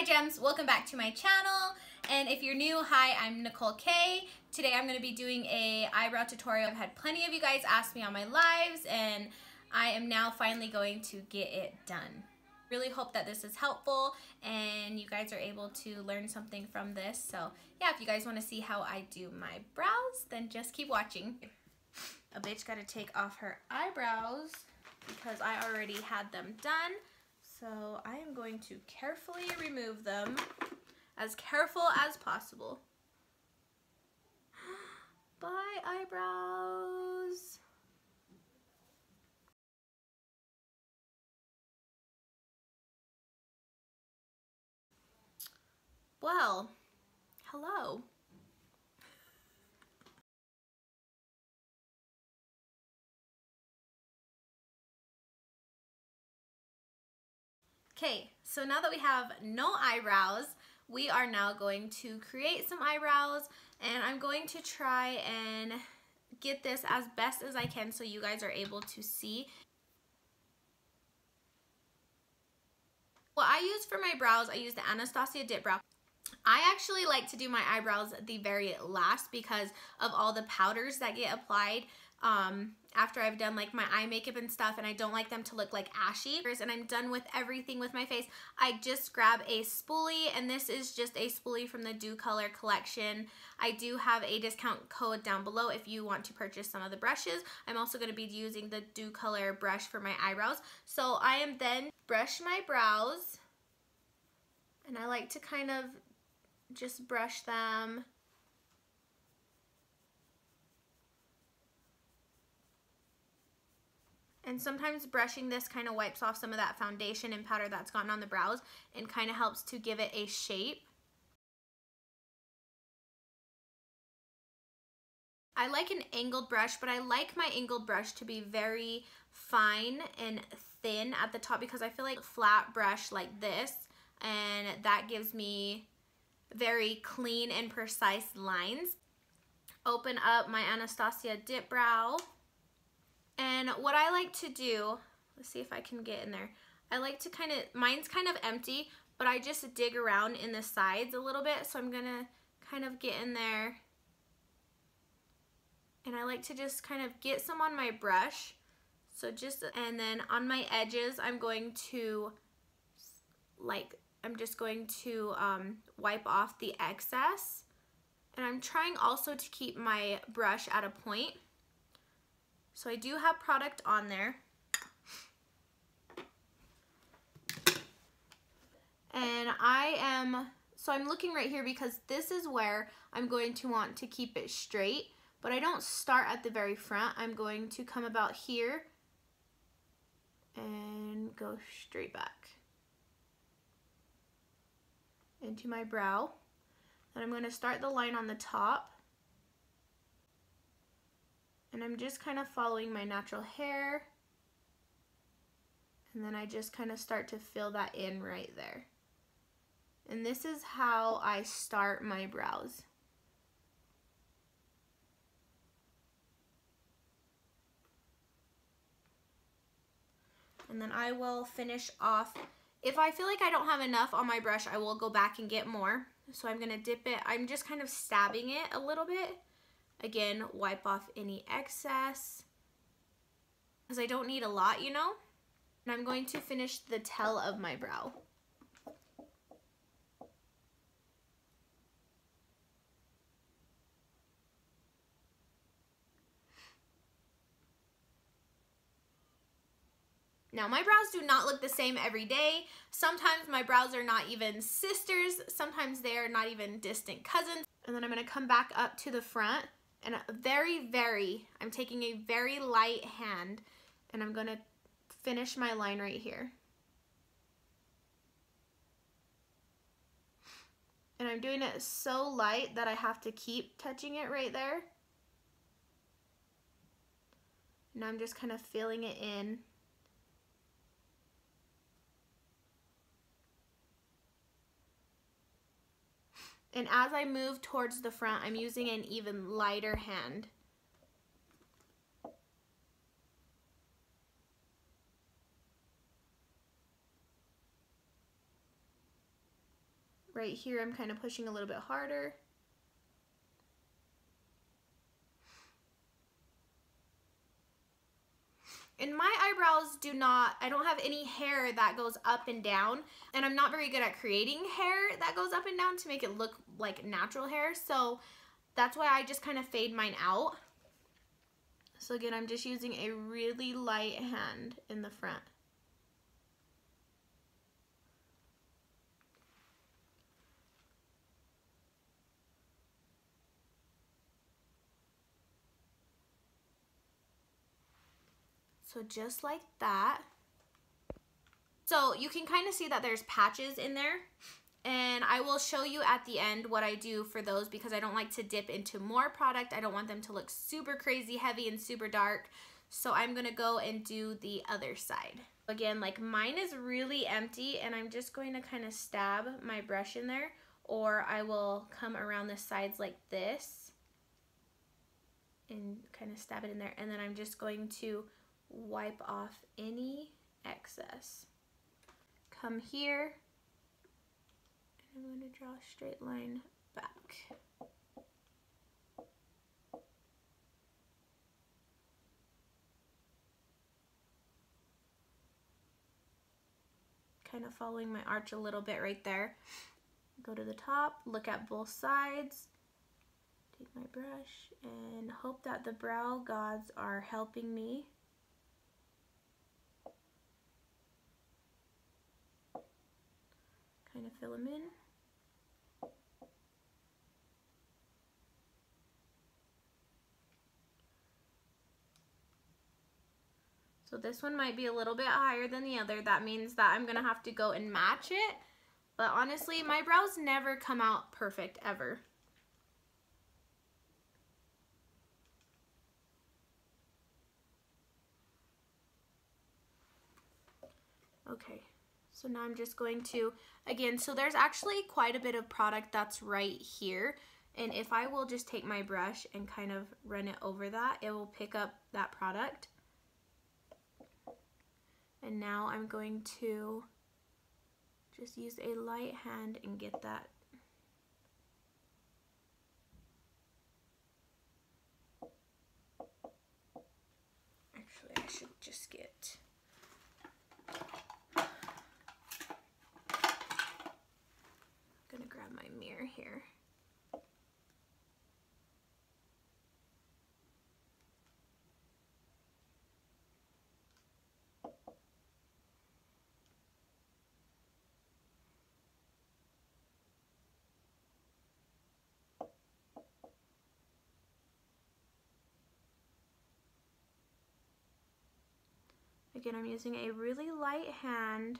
Hi gems, welcome back to my channel. And if you're new, hi, I'm NicoleK. Today I'm going to be doing a eyebrow tutorial. I've had plenty of you guys ask me on my lives and I am now finally going to get it done. Really hope that this is helpful and you guys are able to learn something from this. So yeah, if you guys want to see how I do my brows, then just keep watching. A bitch got to take off her eyebrows because I already had them done. So I am going to carefully remove them, as careful as possible. Bye, eyebrows. Well, hello. Okay, so now that we have no eyebrows, we are now going to create some eyebrows, and I'm going to try and get this as best as I can so you guys are able to see. What I use for my brows, I use the Anastasia Dipbrow. I actually like to do my eyebrows the very last because of all the powders that get applied after I've done like my eye makeup and stuff, and I don't like them to look like ashy. And I'm done with everything with my face. I just grab a spoolie, and this is just a spoolie from the Docolor collection. I do have a discount code down below if you want to purchase some of the brushes. I'm also going to be using the Docolor brush for my eyebrows. So I am then brush my brows, and I like to kind of just brush them. And sometimes brushing this kind of wipes off some of that foundation and powder that's gotten on the brows and kind of helps to give it a shape. I like an angled brush, but I like my angled brush to be very fine and thin at the top because I feel like a flat brush like this, and that gives me very clean and precise lines. Open up my Anastasia Dipbrow. And what I like to do, let's see if I can get in there. I like to mine's kind of empty, but I just dig around in the sides a little bit. So I'm gonna kind of get in there. And I like to just kind of get some on my brush. So and then on my edges, I'm going to, I'm just going to wipe off the excess. And I'm trying also to keep my brush at a point. So I do have product on there. And I'm looking right here because this is where I'm going to want to keep it straight, but I don't start at the very front. I'm going to come about here and go straight back into my brow. And I'm going to start the line on the top. And I'm just kind of following my natural hair. And then I just kind of start to fill that in right there. And this is how I start my brows. And then I will finish off. If I feel like I don't have enough on my brush, I will go back and get more. So I'm going to dip it. I'm just kind of stabbing it a little bit. Again, wipe off any excess because I don't need a lot, you know. And I'm going to finish the tail of my brow. Now, my brows do not look the same every day. Sometimes my brows are not even sisters. Sometimes they are not even distant cousins. And then I'm going to come back up to the front. And I'm taking a very light hand, and I'm going to finish my line right here. And I'm doing it so light that I have to keep touching it right there. Now I'm just kind of filling it in. And as I move towards the front, I'm using an even lighter hand. Right here, I'm kind of pushing a little bit harder. And my eyebrows I don't have any hair that goes up and down, and I'm not very good at creating hair that goes up and down to make it look like natural hair, so that's why I just kind of fade mine out. So again, I'm just using a really light hand in the front. So just like that. So you can kind of see that there's patches in there, and I will show you at the end what I do for those because I don't like to dip into more product. I don't want them to look super crazy heavy and super dark. So I'm gonna go and do the other side. Again, like mine is really empty, and I'm just going to kind of stab my brush in there, or I will come around the sides like this and kind of stab it in there, and then I'm just going to wipe off any excess. Come here, and I'm going to draw a straight line back. Kind of following my arch a little bit right there. Go to the top, look at both sides, take my brush, and hope that the brow gods are helping me. Kind of fill them in. So this one might be a little bit higher than the other. That means that I'm gonna have to go and match it. But honestly, my brows never come out perfect, ever. Okay. So now I'm just going to, again, so there's actually quite a bit of product that's right here. And if I will just take my brush and kind of run it over that, it will pick up that product. And now I'm going to just use a light hand and get that. Actually, I should just get... gonna grab my mirror here. Again, I'm using a really light hand.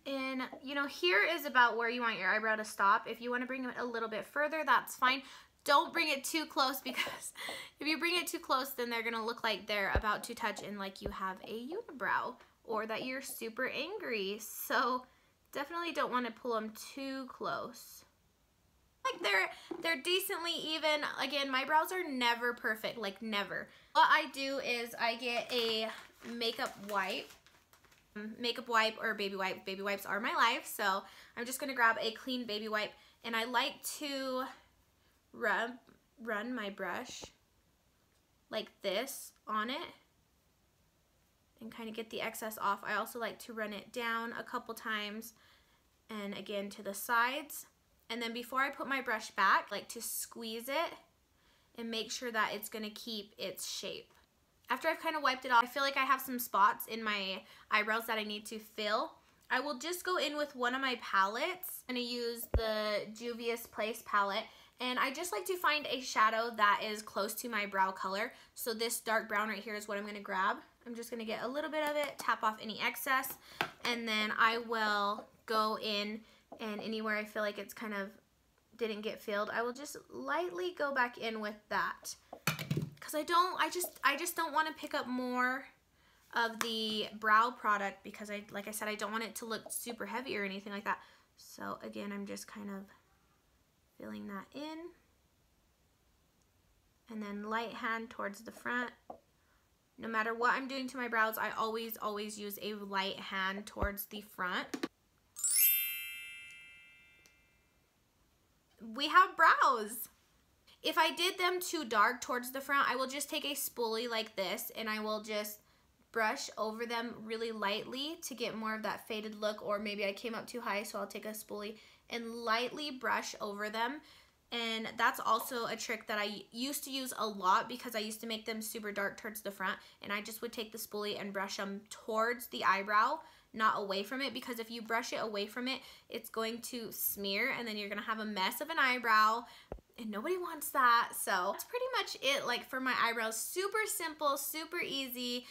And, you know, here is about where you want your eyebrow to stop. If you want to bring it a little bit further, that's fine. Don't bring it too close, because if you bring it too close, then they're going to look like they're about to touch and like you have a unibrow, or that you're super angry. So definitely don't want to pull them too close. Like they're decently even. Again, my brows are never perfect, like never. What I do is I get a makeup wipe or baby wipe. Baby wipes are my life, so I'm just gonna grab a clean baby wipe, and I like to run my brush like this on it and kind of get the excess off. I also like to run it down a couple times and again to the sides. And then before I put my brush back, I like to squeeze it and make sure that it's gonna keep its shape. After I've kind of wiped it off, I feel like I have some spots in my eyebrows that I need to fill. I will just go in with one of my palettes. I'm gonna use the Juvia's Place palette, and I just like to find a shadow that is close to my brow color. So this dark brown right here is what I'm gonna grab. I'm just gonna get a little bit of it, tap off any excess, and then I will go in, and anywhere I feel like it's kind of didn't get filled, I will just lightly go back in with that. Because I just don't want to pick up more of the brow product, because like I said, I don't want it to look super heavy or anything like that. So again, I'm just kind of filling that in. And then light hand towards the front. No matter what I'm doing to my brows, I always use a light hand towards the front. we have brows. If I did them too dark towards the front, I will just take a spoolie like this and I will just brush over them really lightly to get more of that faded look, or maybe I came up too high, so I'll take a spoolie and lightly brush over them. And that's also a trick that I used to use a lot because I used to make them super dark towards the front, and I just would take the spoolie and brush them towards the eyebrow, not away from it, because if you brush it away from it, it's going to smear and then you're gonna have a mess of an eyebrow, and nobody wants that. So that's pretty much it, like, for my eyebrows. Super simple, super easy.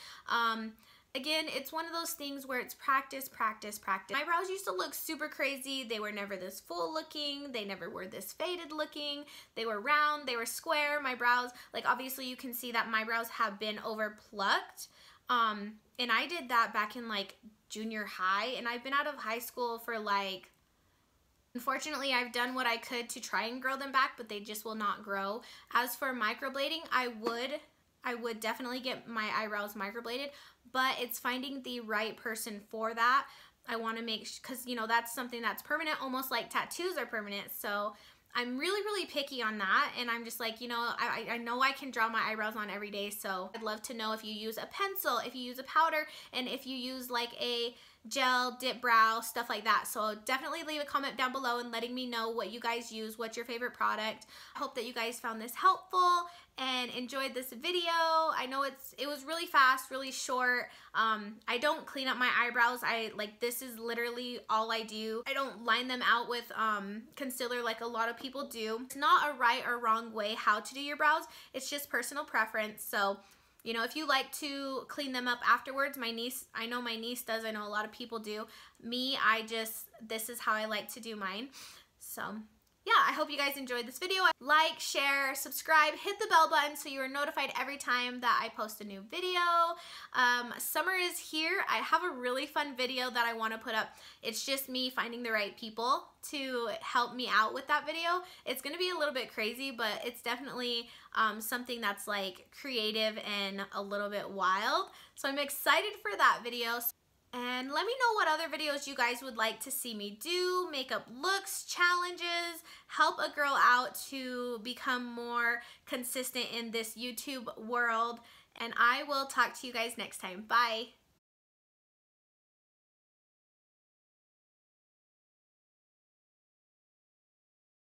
Again, it's one of those things where it's practice, practice, practice. My brows used to look super crazy. They were never this full looking. They never were this faded looking. They were round, they were square. My brows, like, obviously you can see that my brows have been over plucked. And I did that back in like junior high, and I've been out of high school for like, unfortunately, I've done what I could to try and grow them back, but they just will not grow. As for microblading, I would definitely get my eyebrows microbladed, but it's finding the right person for that. I want to make, because, you know, that's something that's permanent, almost like tattoos are permanent. So I'm really, really picky on that, and I'm just like, you know, I know I can draw my eyebrows on every day, so I'd love to know if you use a pencil, if you use a powder, and if you use like a gel, dip brow, stuff like that. So definitely leave a comment down below and letting me know what you guys use, what's your favorite product. I hope that you guys found this helpful and enjoyed this video. I know it was really fast, really short. I don't clean up my eyebrows. This is literally all I do. I don't line them out with concealer like a lot of people do. It's not a right or wrong way how to do your brows. It's just personal preference. So, you know, if you like to clean them up afterwards, I know my niece does, I know a lot of people do. Me, this is how I like to do mine. So yeah, I hope you guys enjoyed this video. Like, share, subscribe, hit the bell button so you are notified every time that I post a new video. Summer is here. I have a really fun video that I want to put up. It's just me finding the right people to help me out with that video. It's going to be a little bit crazy, but it's definitely something that's like creative and a little bit wild. So I'm excited for that video. And let me know what other videos you guys would like to see me do, makeup looks, challenges, help a girl out to become more consistent in this YouTube world. And I will talk to you guys next time. Bye.